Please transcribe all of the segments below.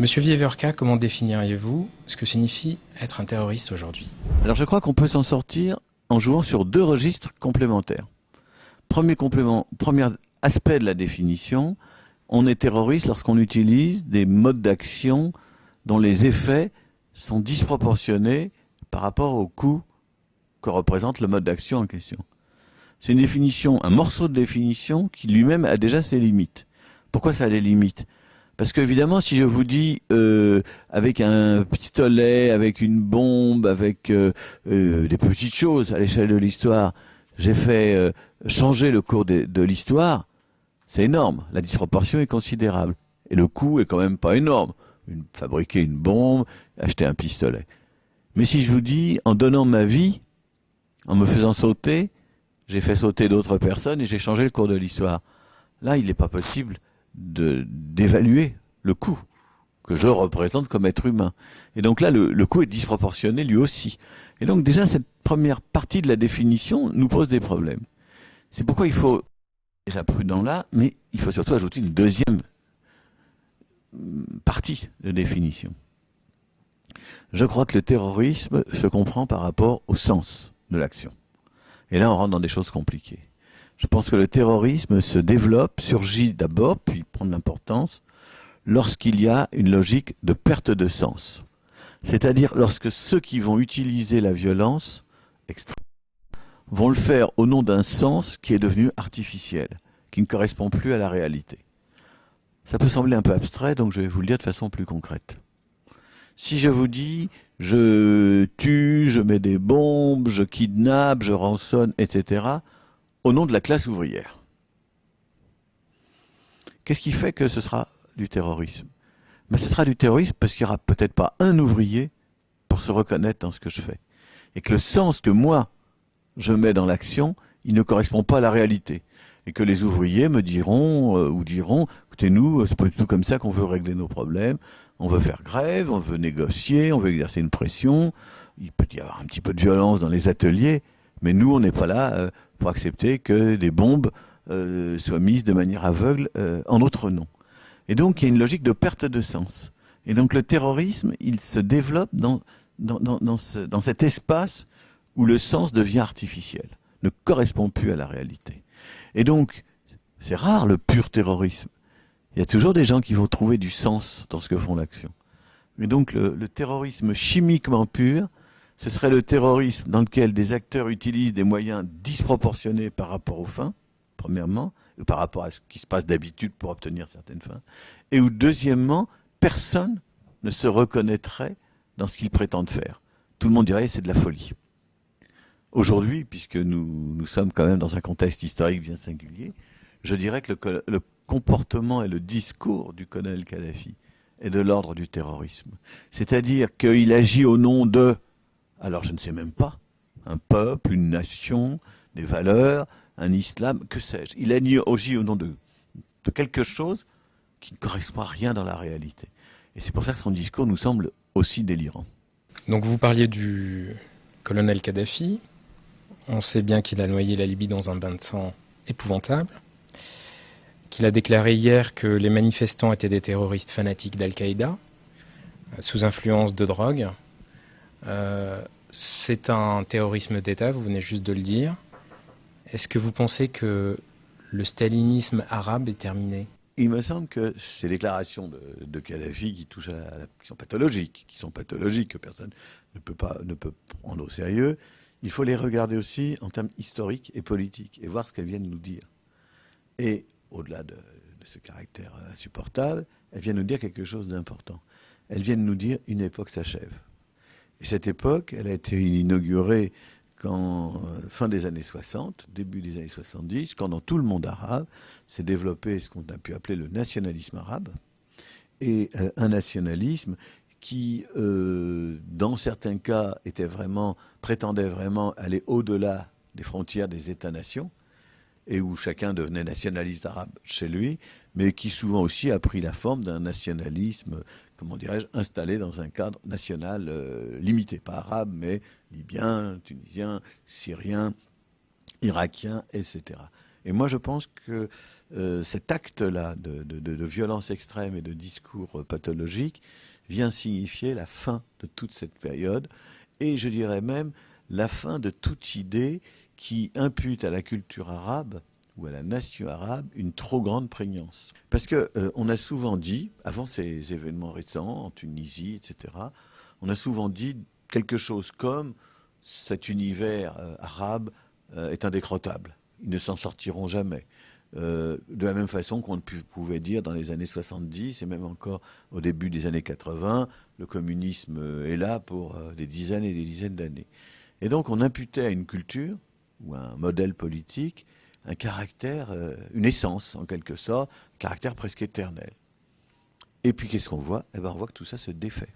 Monsieur Viéverka, comment définiriez-vous ce que signifie être un terroriste aujourd'hui? Alors je crois qu'on peut s'en sortir en jouant sur deux registres complémentaires. Premier aspect de la définition, on est terroriste lorsqu'on utilise des modes d'action dont les effets sont disproportionnés par rapport au coût que représente le mode d'action en question. C'est une définition, un morceau de définition qui lui-même a déjà ses limites. Pourquoi ça a des limites? Parce qu'évidemment, si je vous dis avec un pistolet, avec une bombe, avec des petites choses à l'échelle de l'histoire, j'ai fait changer le cours de l'histoire, c'est énorme. La disproportion est considérable. Et le coût est quand même pas énorme. Fabriquer une bombe, acheter un pistolet. Mais si je vous dis, en donnant ma vie, en me faisant sauter, j'ai fait sauter d'autres personnes et j'ai changé le cours de l'histoire. Là, il n'est pas possible d'évaluer le coût que je représente comme être humain. Et donc là, le coût est disproportionné lui aussi. Et donc déjà, cette première partie de la définition nous pose des problèmes. C'est pourquoi il faut, déjà prudent là, mais il faut surtout ajouter une deuxième partie de définition. Je crois que le terrorisme se comprend par rapport au sens de l'action. Et là, on rentre dans des choses compliquées. Je pense que le terrorisme se développe, surgit d'abord, puis prend de l'importance, lorsqu'il y a une logique de perte de sens. C'est-à-dire lorsque ceux qui vont utiliser la violence extrême vont le faire au nom d'un sens qui est devenu artificiel, qui ne correspond plus à la réalité. Ça peut sembler un peu abstrait, donc je vais vous le dire de façon plus concrète. Si je vous dis, je tue, je mets des bombes, je kidnappe, je rançonne, etc., au nom de la classe ouvrière, qu'est-ce qui fait que ce sera du terrorisme? Ben, ce sera du terrorisme parce qu'il n'y aura peut-être pas un ouvrier pour se reconnaître dans ce que je fais. Et que le sens que moi, je mets dans l'action, il ne correspond pas à la réalité. Et que les ouvriers me diront, écoutez, nous, c'est pas du tout comme ça qu'on veut régler nos problèmes. On veut faire grève, on veut négocier, on veut exercer une pression. Il peut y avoir un petit peu de violence dans les ateliers, mais nous, on n'est pas là pour accepter que des bombes soient mises de manière aveugle en notre nom. Et donc, il y a une logique de perte de sens. Et donc, le terrorisme, il se développe dans cet espace où le sens devient artificiel, ne correspond plus à la réalité. Et donc, c'est rare le pur terrorisme. Il y a toujours des gens qui vont trouver du sens dans ce que font l'action. Mais donc, le terrorisme chimiquement pur, ce serait le terrorisme dans lequel des acteurs utilisent des moyens disproportionnés par rapport aux fins, premièrement, ou par rapport à ce qui se passe d'habitude pour obtenir certaines fins, et où, deuxièmement, personne ne se reconnaîtrait dans ce qu'ils prétendent faire. Tout le monde dirait c'est de la folie. Aujourd'hui, puisque nous sommes quand même dans un contexte historique bien singulier, je dirais que le comportement et le discours du colonel Kadhafi est de l'ordre du terrorisme. C'est-à-dire qu'il agit au nom de, alors je ne sais même pas, un peuple, une nation, des valeurs, un islam, que sais-je. Il agit au nom de quelque chose qui ne correspond à rien dans la réalité. Et c'est pour ça que son discours nous semble aussi délirant. Donc vous parliez du colonel Kadhafi. On sait bien qu'il a noyé la Libye dans un bain de sang épouvantable, qu'il a déclaré hier que les manifestants étaient des terroristes fanatiques d'Al-Qaïda, sous influence de drogue. C'est un terrorisme d'État, vous venez juste de le dire. Est-ce que vous pensez que le stalinisme arabe est terminé? Il me semble que ces déclarations de Kadhafi qui touchent qui sont pathologiques, que personne ne peut prendre au sérieux, il faut les regarder aussi en termes historiques et politiques et voir ce qu'elles viennent nous dire. Et au-delà de ce caractère insupportable, elles viennent nous dire quelque chose d'important. Elles viennent nous dire une époque s'achève. Et cette époque, elle a été inaugurée quand, fin des années 60, début des années 70, quand dans tout le monde arabe s'est développé ce qu'on a pu appeler le nationalisme arabe, et un nationalisme qui, dans certains cas, prétendait vraiment aller au-delà des frontières des États-nations, et où chacun devenait nationaliste arabe chez lui, mais qui souvent aussi a pris la forme d'un nationalisme, comment dirais-je, installé dans un cadre national limité, pas arabe, mais libyen, tunisien, syrien, irakien, etc. Et moi, je pense que cet acte-là de violence extrême et de discours pathologique vient signifier la fin de toute cette période, et je dirais même la fin de toute idée qui impute à la culture arabe ou à la nation arabe une trop grande prégnance. Parce que on a souvent dit, avant ces événements récents en Tunisie, etc., on a souvent dit quelque chose comme cet univers arabe est indécrottable. Ils ne s'en sortiront jamais. De la même façon qu'on pouvait dire dans les années 70 et même encore au début des années 80, le communisme est là pour des dizaines et des dizaines d'années. Et donc on imputait à une culture ou à un modèle politique un caractère, une essence en quelque sorte, un caractère presque éternel. Et puis qu'est-ce qu'on voit? Eh ben, on voit que tout ça se défait.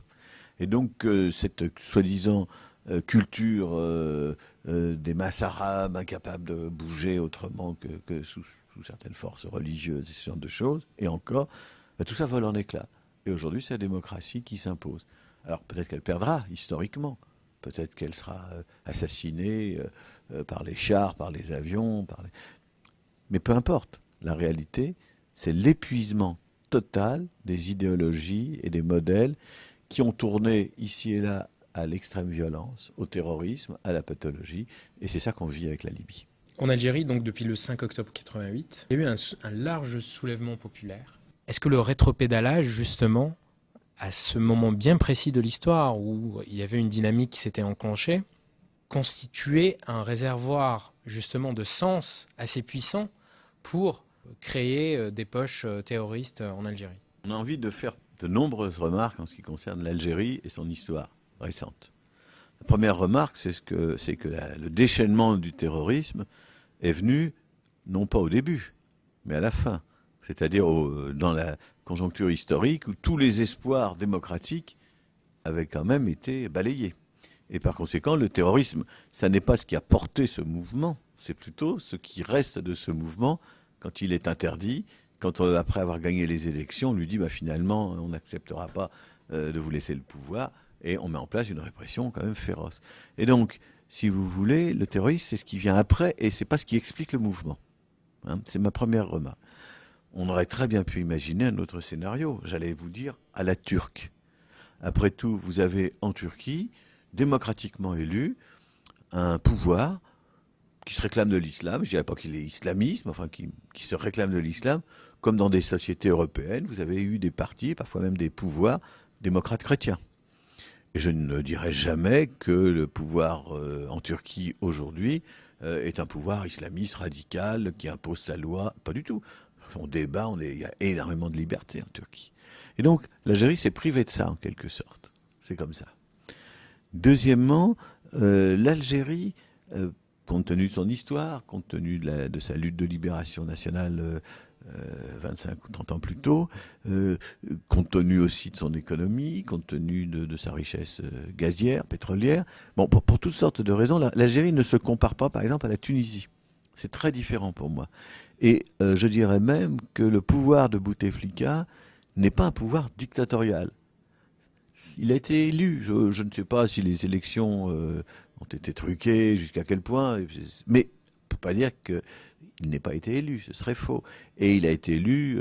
Et donc cette soi-disant culture des masses arabes incapables de bouger autrement que sous certaines forces religieuses et ce genre de choses, et encore, ben, tout ça vole en éclats. Et aujourd'hui, c'est la démocratie qui s'impose. Alors peut-être qu'elle perdra historiquement, peut-être qu'elle sera assassinée par les chars, par les avions, mais peu importe. La réalité, c'est l'épuisement total des idéologies et des modèles qui ont tourné ici et là à l'extrême violence, au terrorisme, à la pathologie, et c'est ça qu'on vit avec la Libye. En Algérie, donc depuis le 5 octobre 88, il y a eu un large soulèvement populaire. Est-ce que le rétropédalage, justement, à ce moment bien précis de l'histoire où il y avait une dynamique qui s'était enclenchée, constituait un réservoir justement de sens assez puissant pour créer des poches terroristes en Algérie? On a envie de faire de nombreuses remarques en ce qui concerne l'Algérie et son histoire récente. La première remarque, c'est que le déchaînement du terrorisme est venu non pas au début, mais à la fin. C'est-à-dire dans la conjoncture historique où tous les espoirs démocratiques avaient quand même été balayés. Et par conséquent, le terrorisme, ça n'est pas ce qui a porté ce mouvement, c'est plutôt ce qui reste de ce mouvement quand il est interdit, quand après avoir gagné les élections, on lui dit finalement on n'acceptera pas de vous laisser le pouvoir, et on met en place une répression quand même féroce. Et donc, si vous voulez, le terrorisme, c'est ce qui vient après, et c'est pas ce qui explique le mouvement. Hein, c'est ma première remarque. On aurait très bien pu imaginer un autre scénario, j'allais vous dire, à la turque. Après tout, vous avez en Turquie, démocratiquement élu, un pouvoir qui se réclame de l'islam, je dirais pas qu'il est islamiste, mais enfin qui se réclame de l'islam, comme dans des sociétés européennes, vous avez eu des partis, parfois même des pouvoirs démocrates chrétiens. Et je ne dirais jamais que le pouvoir en Turquie aujourd'hui est un pouvoir islamiste radical qui impose sa loi. Pas du tout. On débat, il y a énormément de liberté en Turquie. Et donc, l'Algérie s'est privée de ça, en quelque sorte. C'est comme ça. Deuxièmement, l'Algérie, compte tenu de son histoire, compte tenu de sa lutte de libération nationale 25 ou 30 ans plus tôt, compte tenu aussi de son économie, compte tenu de sa richesse gazière, pétrolière, bon, pour toutes sortes de raisons, l'Algérie ne se compare pas, par exemple, à la Tunisie. C'est très différent pour moi. Et je dirais même que le pouvoir de Bouteflika n'est pas un pouvoir dictatorial. Il a été élu. Je ne sais pas si les élections ont été truquées, jusqu'à quel point, mais on ne peut pas dire qu'il n'ait pas été élu, ce serait faux. Et il a été élu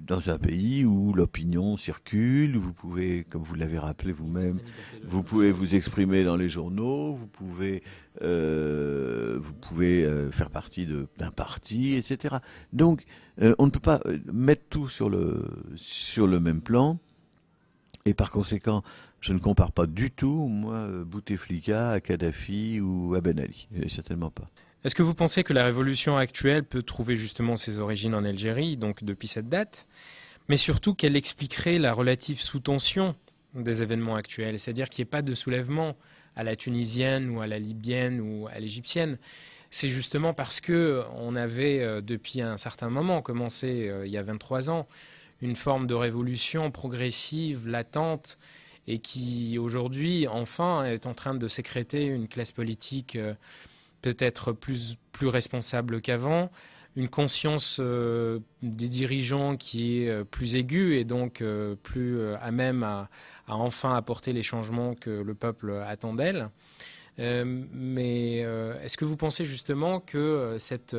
dans un pays où l'opinion circule, où vous pouvez, comme vous l'avez rappelé vous-même, vous pouvez vous exprimer dans les journaux, vous pouvez faire partie d'un parti, etc. Donc, on ne peut pas mettre tout sur le même plan. Et par conséquent, je ne compare pas du tout, moi, Bouteflika à Kadhafi ou à Ben Ali. Certainement pas. Est-ce que vous pensez que la révolution actuelle peut trouver justement ses origines en Algérie, donc depuis cette date, mais surtout qu'elle expliquerait la relative sous-tension des événements actuels, c'est-à-dire qu'il n'y ait pas de soulèvement à la tunisienne ou à la libyenne ou à l'égyptienne? C'est justement parce qu'on avait depuis un certain moment commencé, il y a 23 ans, une forme de révolution progressive, latente, et qui aujourd'hui, enfin, est en train de sécréter une classe politique peut-être plus responsable qu'avant, une conscience des dirigeants qui est plus aiguë et donc plus à même à enfin apporter les changements que le peuple attend d'elle. Mais est-ce que vous pensez justement que cette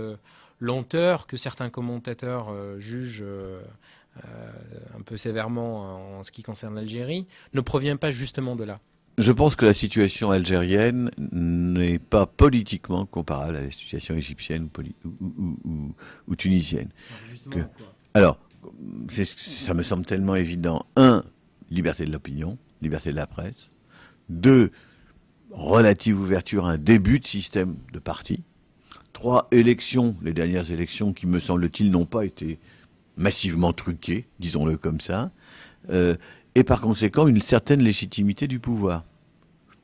lenteur que certains commentateurs jugent un peu sévèrement en ce qui concerne l'Algérie ne provient pas justement de là. Je pense que la situation algérienne n'est pas politiquement comparable à la situation égyptienne ou tunisienne. Alors, ça me semble tellement évident. Un, liberté de l'opinion, liberté de la presse. Deux, relative ouverture à un début de système de parti. Trois, élections, les dernières élections qui, me semble-t-il, n'ont pas été massivement truquées, disons-le comme ça. Et par conséquent, une certaine légitimité du pouvoir.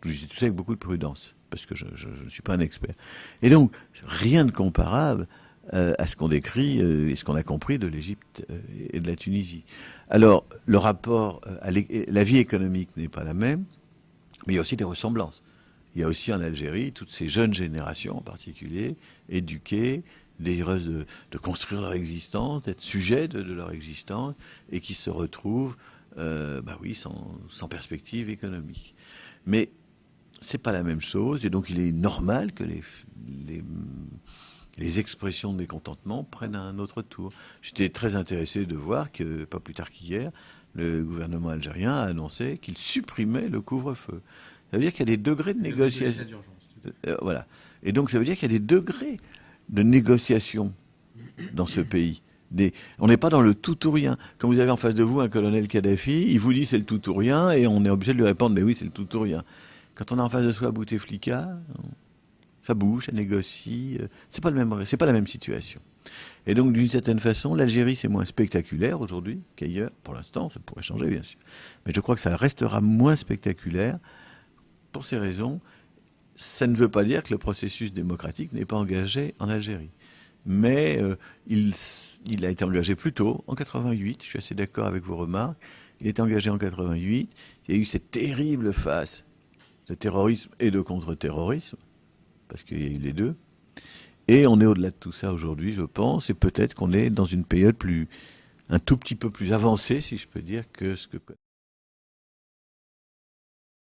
Je dis tout ça avec beaucoup de prudence, parce que je ne suis pas un expert. Et donc, rien de comparable à ce qu'on décrit et ce qu'on a compris de l'Égypte et de la Tunisie. Alors, le rapport à la vie économique n'est pas la même, mais il y a aussi des ressemblances. Il y a aussi en Algérie toutes ces jeunes générations en particulier, éduquées, désireuses de construire leur existence, d'être sujets de leur existence, et qui se retrouvent sans perspective économique. Mais c'est pas la même chose, et donc il est normal que les expressions de mécontentement prennent un autre tour. J'étais très intéressé de voir que, pas plus tard qu'hier, le gouvernement algérien a annoncé qu'il supprimait le couvre-feu. Ça veut dire qu'il y a des degrés de négociation. Voilà. Et donc ça veut dire qu'il y a des degrés de négociation dans ce pays. On n'est pas dans le tout ou rien. Quand vous avez en face de vous un colonel Kadhafi, il vous dit c'est le tout ou rien, et on est obligé de lui répondre mais oui, c'est le tout ou rien. Quand on a en face de soi Bouteflika, ça bouge, ça négocie. C'est pas la même situation. Et donc, d'une certaine façon, l'Algérie, c'est moins spectaculaire aujourd'hui qu'ailleurs. Pour l'instant, ça pourrait changer, bien sûr. Mais je crois que ça restera moins spectaculaire pour ces raisons. Ça ne veut pas dire que le processus démocratique n'est pas engagé en Algérie. Mais il a été engagé plus tôt, en 88. Je suis assez d'accord avec vos remarques. Il a été engagé en 88. Il y a eu cette terrible phase de terrorisme et de contre-terrorisme, parce qu'il y a eu les deux. Et on est au-delà de tout ça aujourd'hui, je pense, et peut-être qu'on est dans une période un tout petit peu plus avancée, si je peux dire, que ce que